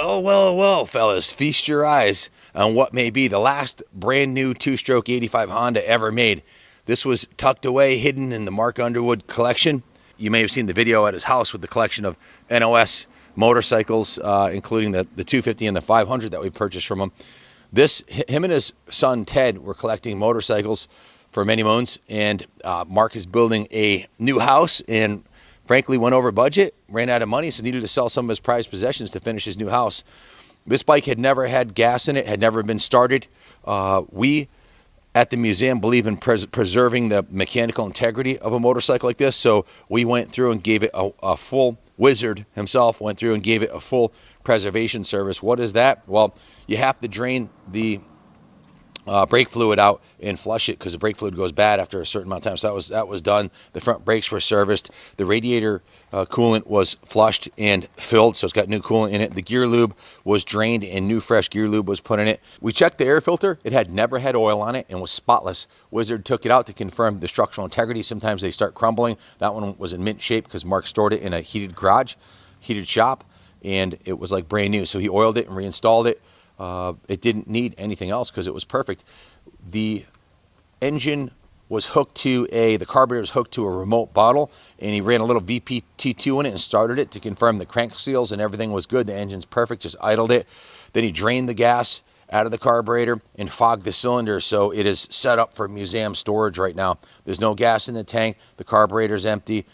Well, fellas, feast your eyes on what may be the last brand new two-stroke 85 Honda ever made. This was tucked away, hidden in the Mark Underwood collection. You may have seen the video at his house with the collection of NOS motorcycles, including the 250 and the 500 that we purchased from him. Him and his son Ted were collecting motorcycles for many moons, and Mark is building a new house and frankly went over budget, ran out of money, so needed to sell some of his prized possessions to finish his new house. This bike had never had gas in it, had never been started. We at the museum believe in preserving the mechanical integrity of a motorcycle like this, so we went through and gave it a full, Wizard himself went through and gave it a full preservation service. What is that? Well, you have to drain the brake fluid out and flush it because the brake fluid goes bad after a certain amount of time. So that was done. The front brakes were serviced. The radiator coolant was flushed and filled, so it's got new coolant in it. The gear lube was drained and new fresh gear lube was put in it. We checked the air filter. It had never had oil on it and was spotless. Wizard took it out to confirm the structural integrity. Sometimes they start crumbling. That one was in mint shape because Mark stored it in a heated garage, heated shop, and it was like brand new. So he oiled it and reinstalled it. It didn't need anything else because it was perfect. The engine was hooked to the carburetor was hooked to a remote bottle, and he ran a little VPT2 in it and started it to confirm the crank seals and everything was good. The engine's perfect, just idled it. Then he drained the gas out of the carburetor and fogged the cylinder, so it is set up for museum storage right now. There's no gas in the tank. The carburetor's empty.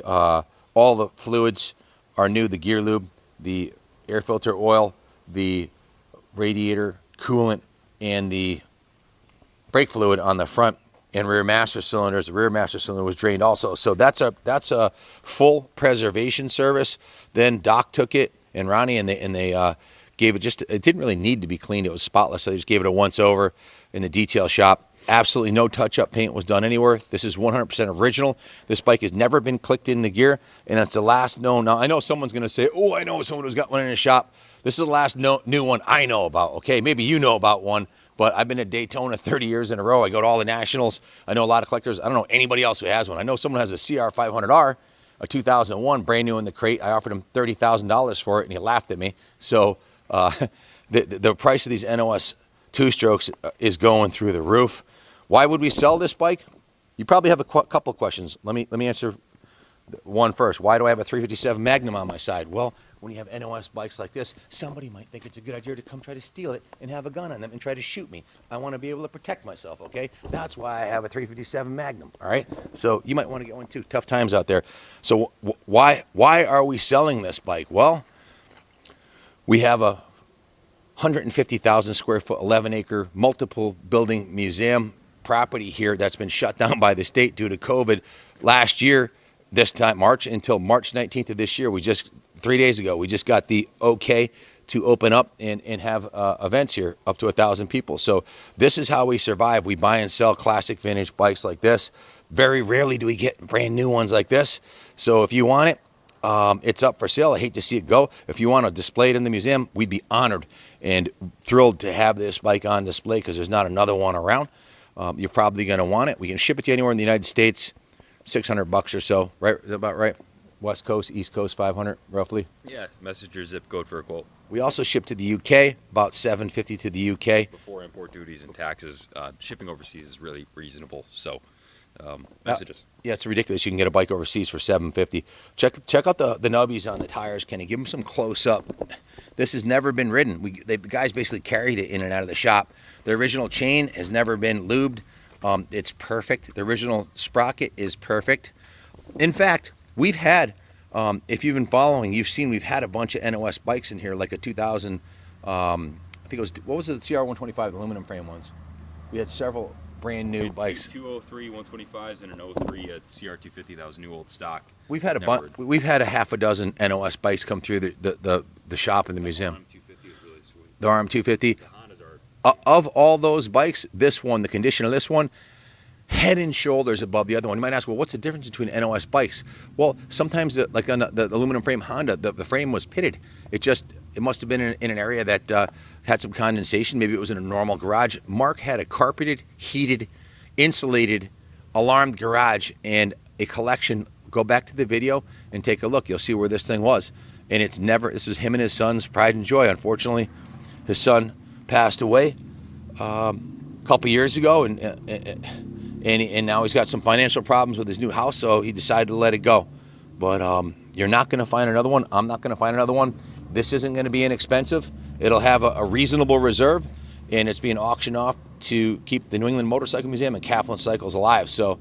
All the fluids are new. The gear lube, the air filter oil, the radiator coolant, and the brake fluid on the front and rear master cylinders. The rear master cylinder was drained also. So that's a full preservation service. Then Doc took it and Ronnie and they gave it it didn't really need to be cleaned. It was spotless. So they just gave it a once over in the detail shop. Absolutely no touch-up paint was done anywhere. This is 100% original. This bike has never been clicked in the gear, and it's the last known. Now, I know someone's going to say, oh, I know someone who's got one in his shop. This is the last new one I know about, okay? Maybe you know about one, but I've been at Daytona 30 years in a row. I go to all the nationals. I know a lot of collectors. I don't know anybody else who has one. I know someone has a CR500R, a 2001, brand new in the crate. I offered him $30,000 for it, and he laughed at me. So the price of these NOS two-strokes is going through the roof. Why would we sell this bike? You probably have a couple questions. Let me answer one first. Why do I have a 357 Magnum on my side? Well, when you have NOS bikes like this, somebody might think it's a good idea to come try to steal it and have a gun on them and try to shoot me. I want to be able to protect myself, okay? That's why I have a 357 Magnum, all right? So you might want to get one too. Tough times out there. So why are we selling this bike? Well, we have a 150,000 square foot, 11-acre, multiple building museum property here that's been shut down by the state due to COVID last year, this time March, until March 19th of this year. 3 days ago, we just got the okay to open up and have events here up to 1,000 people. So this is how we survive. We buy and sell classic vintage bikes like this. Very rarely do we get brand new ones like this. So if you want it, it's up for sale. I hate to see it go. If you want to display it in the museum, we'd be honored and thrilled to have this bike on display because there's not another one around. You're probably going to want it. We can ship it to you anywhere in the United States, $600 or so, right? Is that about right? West Coast, East Coast, 500 roughly. Yeah, message your zip code for a quote. We also ship to the UK, about $750 to the UK. Before import duties and taxes, shipping overseas is really reasonable. So, message us. Yeah, it's ridiculous. You can get a bike overseas for $750. Check out the nubbies on the tires, Kenny. Give them some close up. This has never been ridden. The guys basically carried it in and out of the shop. The original chain has never been lubed. It's perfect. The original sprocket is perfect. In fact, we've had, if you've been following, you've seen we've had a bunch of NOS bikes in here, like a 2000, I think it was, what was it, the CR125 aluminum frame ones? We had several brand new bikes. 203 125s and an 03 at CR250. That was new old stock. We've had we've had a half a dozen NOS bikes come through the shop in the museum. RM250 is really sweet. The RM250. The Hondas are. Of all those bikes, this one, the condition of this one, head and shoulders above the other one. You might ask, well, what's the difference between NOS bikes? Well, sometimes, like on the aluminum frame Honda, the frame was pitted. It must have been in an area that had some condensation. Maybe it was in a normal garage. Mark had a carpeted, heated, insulated, alarmed garage and a collection. Go back to the video and take a look. You'll see where this thing was. and it's never, this is him and his son's pride and joy. Unfortunately, his son passed away a couple years ago, and now he's got some financial problems with his new house, so he decided to let it go. But you're not going to find another one. I'm not going to find another one. This isn't going to be inexpensive. It'll have a reasonable reserve, and it's being auctioned off to keep the New England Motorcycle Museum and Kaplan cycles alive. So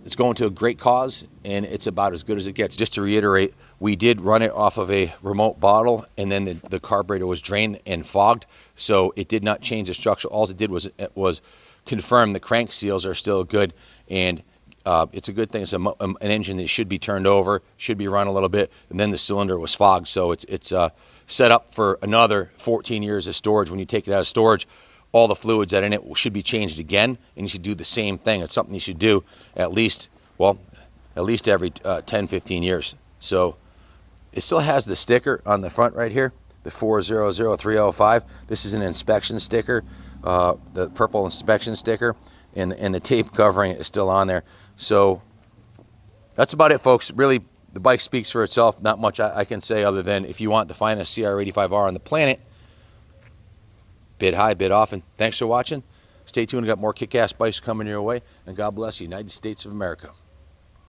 it's going to a great cause, and it's about as good as it gets. Just to reiterate, we did run it off of a remote bottle, and then the carburetor was drained and fogged, so it did not change the structure. All it did was confirm the crank seals are still good, and it's a good thing. It's an engine that should be turned over, should be run a little bit, and then the cylinder was fogged, so it's set up for another 14 years of storage. When you take it out of storage, all the fluids that are in it should be changed again, and you should do the same thing. It's something you should do at least every 10, 15 years. So it still has the sticker on the front right here, the 400305. This is an inspection sticker, the purple inspection sticker, and the tape covering it is still on there. So that's about it, folks. Really, the bike speaks for itself. Not much I can say other than if you want the finest CR85R on the planet, bid high, bid often. Thanks for watching. Stay tuned. We've got more kick-ass bikes coming your way. And God bless the United States of America.